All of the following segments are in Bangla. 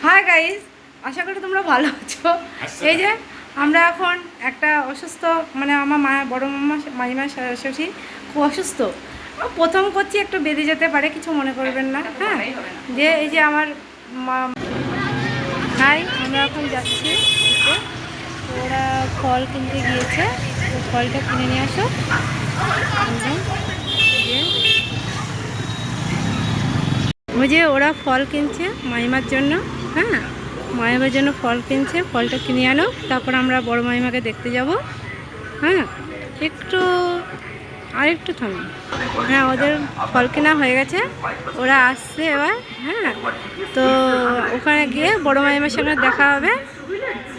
হাই গাইস, আশা করি তোমরা ভালো আছো। এই যে আমরা এখন একটা অসুস্থ মানে আমার বড় মাইমা শাশুড়ি খুব অসুস্থ। প্রথম করছি, একটু বেঁধে যেতে পারে, কিছু মনে করবেন না। হ্যাঁ, যে এই যে আমার হাই, আমরা এখন যাচ্ছি। ওরা ফল কিনতে গিয়েছে, তো ফলটা কিনে নিয়ে আসো। ওই যে ওরা ফল কিনছে মাইমার জন্য। হ্যাঁ, মাইমার জন্য ফল কিনছে, ফলটা কিনে আনো, তারপর আমরা বড় মাইমাকে দেখতে যাব। হ্যাঁ, আরেকটু থামি। হ্যাঁ, ওদের ফল কেনা হয়ে গেছে, ওরা আসছে এবার। হ্যাঁ, তো ওখানে গিয়ে বড় মাইমার সঙ্গে দেখা হবে।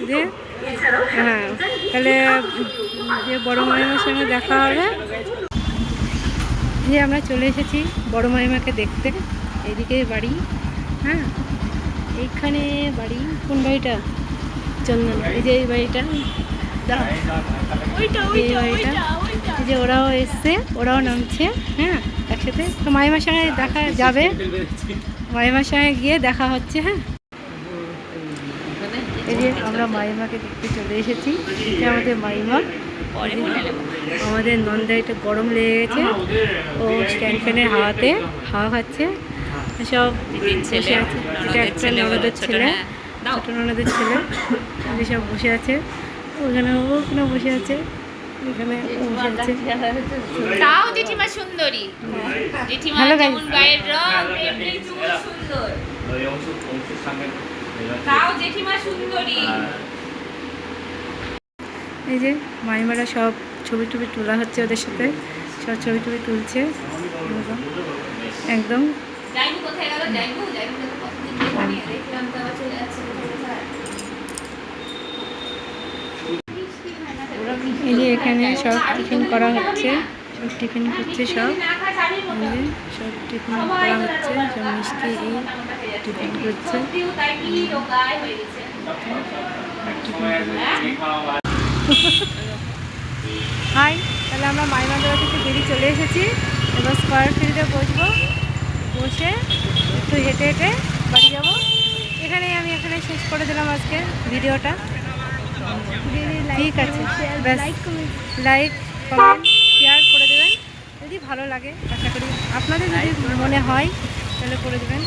যে হ্যাঁ, তাহলে যে বড় মাইমার সঙ্গে দেখা হবে। যে আমরা চলে এসেছি বড় মাইমাকে দেখতে। এদিকে বাড়ি। হ্যাঁ, এইখানে বাড়ি। কোন বাড়িটা? চন্দন। এই যে এই বাড়িটা, এই বাড়িটা। এই যে ওরাও এসছে, ওরাও নামছে। হ্যাঁ, একসাথে তো মাইমার সঙ্গে দেখা যাবে, মাইমার সঙ্গে গিয়ে দেখা হচ্ছে। হ্যাঁ, এই যে আমরা মাইমাকে দেখতে চলে এসেছি। এটা আমাদের মাইমা। আমাদের নন্দাইটা গরম লেগে গেছে, ও স্ট্যান্ড ফ্যানের হাওয়াতে হাওয়া খাচ্ছে। সব বসে আছে। এটা একটা ননদের ছেলে, ছোট ননদের ছেলে। সব বসে আছে, ওখানে বসে আছে, এখানে বসে আছে। তাও জেঠিমা সুন্দরী। জেঠিমা যেমন গায়ের রং এমনি চুল সুন্দর। তাও জেঠিমা সুন্দরী। এই যে মাইমারা সব ছবি টবি তোলা হচ্ছে, ওদের সাথে সব ছবি টবি তুলছে একদম। যাইবু কোথায় গেল? যাইবু কতদিন দেখলাম তো আবার চলে যাচ্ছে কোথায়। এই যে এখানে সব টিফিন করা হচ্ছে, সব টিফিন করছে, সব সব টিফিন করা হচ্ছে, সব মিষ্টি টিফিন করছে। হাই, তাহলে আমরা মাইমাদরা থেকে বেরিয়ে চলে এসেছি। এবার স্কয়ার ফিল্ডে বসবো, বসে একটু হেঁটে হেঁটে বাড়ি যাব। এখানে শেষ করে দিলাম আজকে ভিডিওটা। ঠিক আছে, লাইক কমেন্ট শেয়ার করে দেবেন যদি ভালো লাগে। আশা করি আপনাদের যদি মনে হয় তাহলে করে দেবেন।